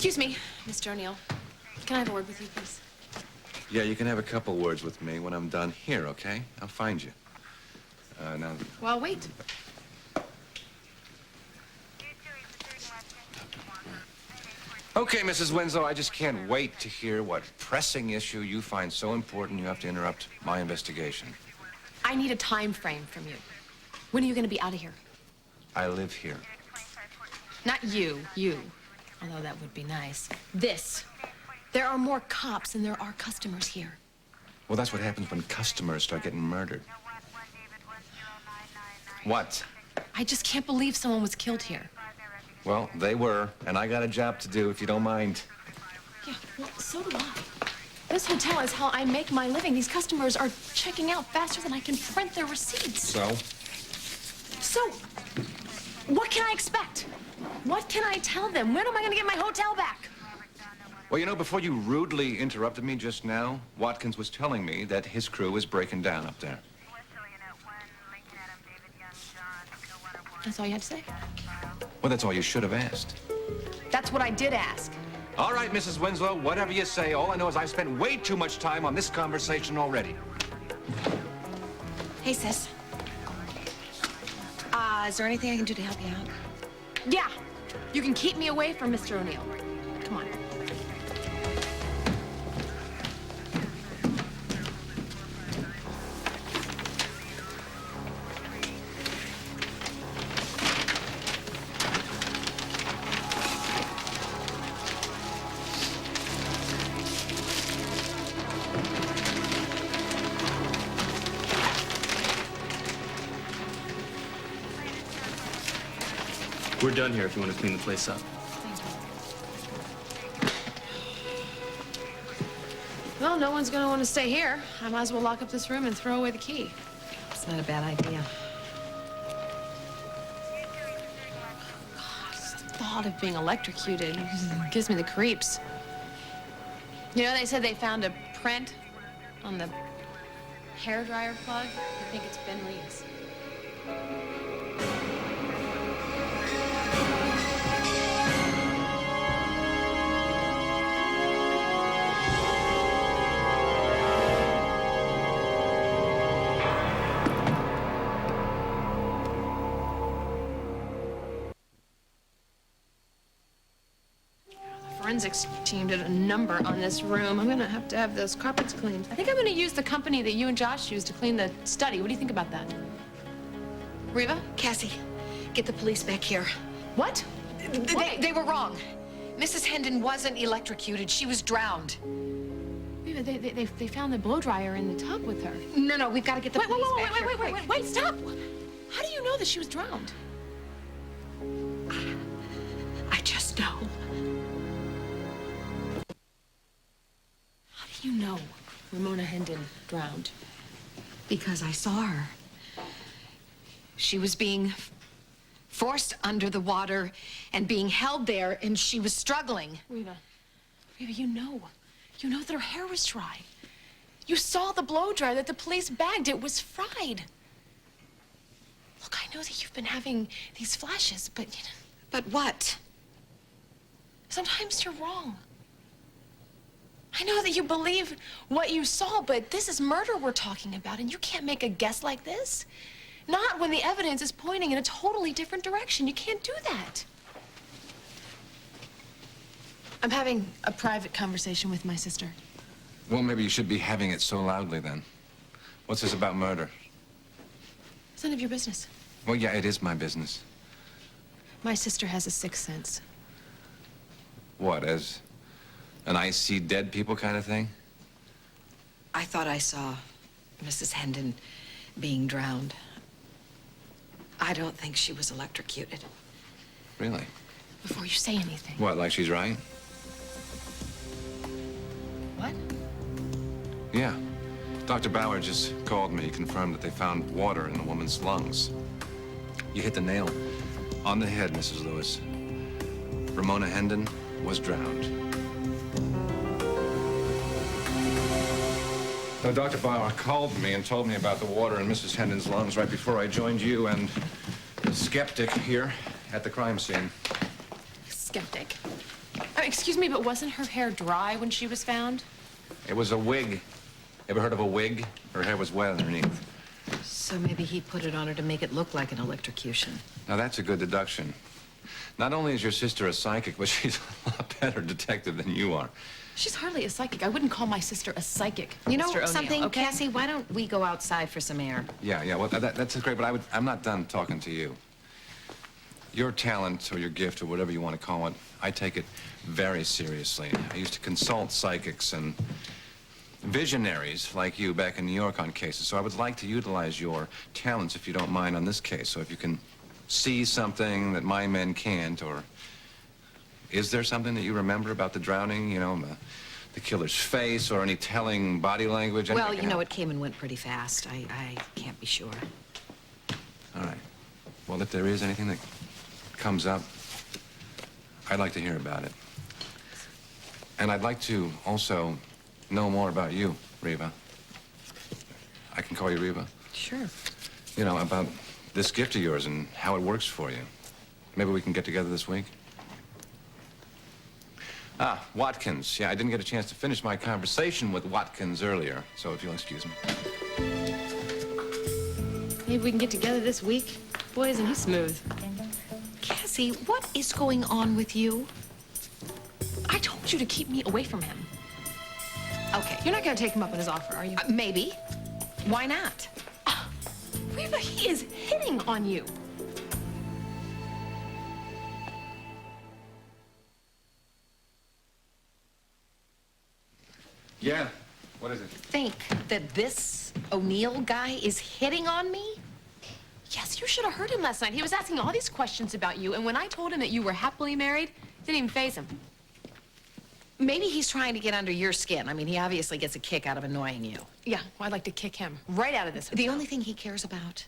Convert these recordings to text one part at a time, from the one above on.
Excuse me, Mr. O'Neill. Can I have a word with you, please? Yeah, you can have a couple words with me when I'm done here, okay? I'll find you. Now... Well, wait. Okay, Mrs. Winslow, I just can't wait to hear what pressing issue you find so important you have to interrupt my investigation. I need a time frame from you. When are you going to be out of here? I live here. Not you. Although that would be nice. This. There are more cops than there are customers here. Well, that's what happens when customers start getting murdered. What? I just can't believe someone was killed here. Well, they were, and I got a job to do, if you don't mind. Yeah, well, so do I. This hotel is how I make my living. These customers are checking out faster than I can print their receipts. So, what can I expect? What can I tell them? When am I going to get my hotel back? Well, you know, before you rudely interrupted me just now, Watkins was telling me that his crew is breaking down up there. That's all you had to say? Well, that's all you should have asked. That's what I did ask. All right, Mrs. Winslow, whatever you say. All I know is I've spent way too much time on this conversation already. Hey, sis. Is there anything I can do to help you out? Yeah, you can keep me away from Mr. O'Neill. Come on. We're done here if you want to clean the place up. Well, no one's going to want to stay here. I might as well lock up this room and throw away the key. It's not a bad idea. God, just the thought of being electrocuted gives me the creeps. You know, they said they found a print on the hairdryer plug. I think it's Ben Reed's. Forensics team did a number on this room. I'm gonna have to have those carpets cleaned. I think I'm gonna use the company that you and Josh used to clean the study. What do you think about that? Reva? Cassie, get the police back here. What? They were wrong. Mrs. Hendon wasn't electrocuted. She was drowned. Reva, they found the blow dryer in the tub with her. No, we've got to get the police back here. Wait, stop! How do you know that she was drowned? I just know. How do you know Ramona Hendon drowned? Because I saw her. She was being forced under the water and being held there, and she was struggling. Reva, you know that her hair was dry. You saw the blow dryer that the police bagged. It was fried. Look, I know that you've been having these flashes, but you know... But what? Sometimes you're wrong. I know that you believe what you saw, but this is murder we're talking about, and you can't make a guess like this. Not when the evidence is pointing in a totally different direction. You can't do that. I'm having a private conversation with my sister. Well, maybe you should be having it so loudly then. What's this about murder? It's none of your business. Well, yeah, it is my business. My sister has a sixth sense. What, as an I see dead people kind of thing? I thought I saw Mrs. Hendon being drowned. I don't think she was electrocuted. Really? Before you say anything. What, like she's right? What? Yeah. Dr. Bauer just called me. He confirmed that they found water in the woman's lungs. You hit the nail on the head, Mrs. Lewis. Ramona Hendon was drowned. Now, Dr. Bauer called me and told me about the water in Mrs. Hendon's lungs right before I joined you and the skeptic here at the crime scene. Skeptic. Excuse me, but wasn't her hair dry when she was found? It was a wig. Ever heard of a wig? Her hair was wet underneath. So maybe he put it on her to make it look like an electrocution. Now, that's a good deduction. Not only is your sister a psychic, but she's a lot better detective than you are. She's hardly a psychic. I wouldn't call my sister a psychic, You know Mr. O'Neill, something, okay? Cassie? Why don't we go outside for some air? Yeah, well, that's great, but I'm not done talking to you. Your talent or your gift or whatever you want to call it, I take it very seriously. I used to consult psychics and visionaries like you back in New York on cases, so I would like to utilize your talents, if you don't mind, on this case. So if you can see something that my men can't, or is there something that you remember about the drowning, you know, the killer's face or any telling body language? Well, you know, it came and went pretty fast. I can't be sure. All right. Well, if there is anything that comes up, I'd like to hear about it. And I'd like to also know more about you, Reva. I can call you Reva? Sure. You know, about this gift of yours and how it works for you. Maybe we can get together this week? Ah, Watkins. Yeah, I didn't get a chance to finish my conversation with Watkins earlier, so if you'll excuse me. Maybe we can get together this week. Boy, isn't he smooth. Cassie, what is going on with you? I told you to keep me away from him. Okay. You're not going to take him up on his offer, are you? Maybe. Why not? Reva, he is hitting on you. Yeah. What is it? Think that this O'Neill guy is hitting on me? Yes, you should have heard him last night. He was asking all these questions about you, and when I told him that you were happily married, it didn't even faze him. Maybe he's trying to get under your skin. I mean, he obviously gets a kick out of annoying you. Yeah, well, I'd like to kick him right out of this hotel. The only thing he cares about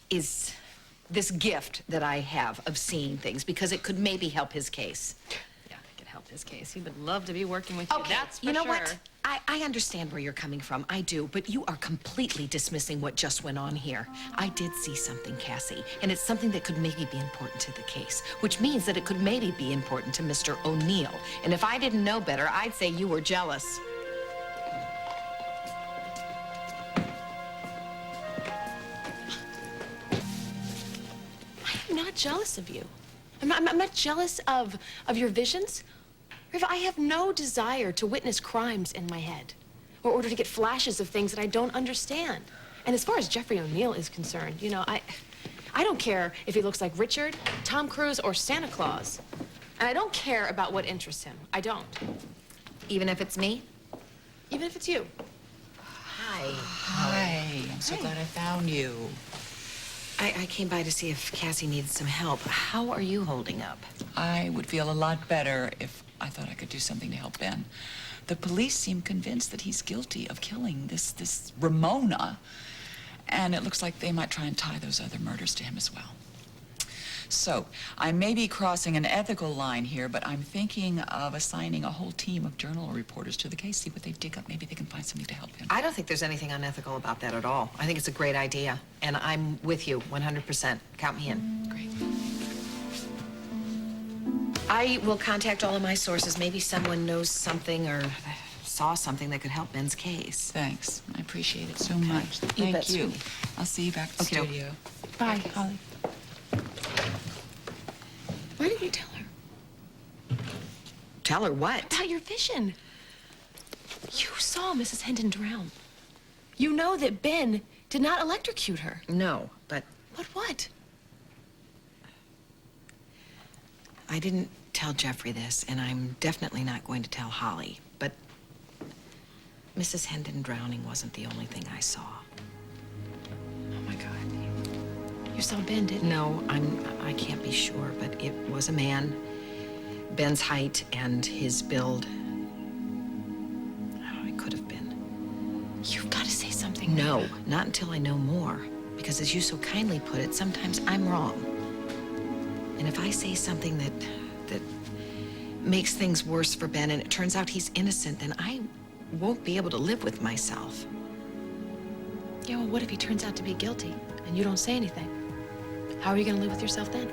is this gift that I have of seeing things, because it could maybe help his case. Yeah, it could help his case. He would love to be working with you, Okay, that's for you know sure. what? I understand where you're coming from. I do, but you are completely dismissing what just went on here. I did see something, Cassie, and it's something that could maybe be important to the case, which means that it could maybe be important to Mr. O'Neill. And if I didn't know better, I'd say you were jealous. I'm not jealous of you. I'm not jealous of your visions. Riva, I have no desire to witness crimes in my head or to get flashes of things that I don't understand. And as far as Jeffrey O'Neill is concerned, you know, I don't care if he looks like Richard, Tom Cruise, or Santa Claus. And I don't care about what interests him. I don't. Even if it's me? Even if it's you. Hi. Hi, I'm so glad I found you. I came by to see if Cassie needs some help. How are you holding up? I would feel a lot better if I thought I could do something to help Ben. The police seem convinced that he's guilty of killing this Ramona, and it looks like they might try and tie those other murders to him as well. So, I may be crossing an ethical line here, but I'm thinking of assigning a whole team of journal reporters to the case, see what they dig up. Maybe they can find something to help him. I don't think there's anything unethical about that at all. I think it's a great idea, and I'm with you 100%. Count me in. Great. I will contact all of my sources. Maybe someone knows something or saw something that could help Ben's case. Thanks. I appreciate it so much. You bet, Thank you. sweetie. I'll see you back at the Okey-doke. studio. Bye, Holly. Why didn't you tell her? Tell her what? About your vision. You saw Mrs. Hendon drown. You know that Ben did not electrocute her. No, but But what? I didn't tell Jeffrey this, and I'm definitely not going to tell Holly. But Mrs. Hendon drowning wasn't the only thing I saw. Oh, my God. You saw Ben, didn't you? No, I can't be sure, but it was a man. Ben's height and his build. Oh, it could have been. You've got to say something. No, not until I know more. Because as you so kindly put it, sometimes I'm wrong. And if I say something that makes things worse for Ben and it turns out he's innocent, then I won't be able to live with myself. Yeah, well, what if he turns out to be guilty and you don't say anything? How are you going to live with yourself then?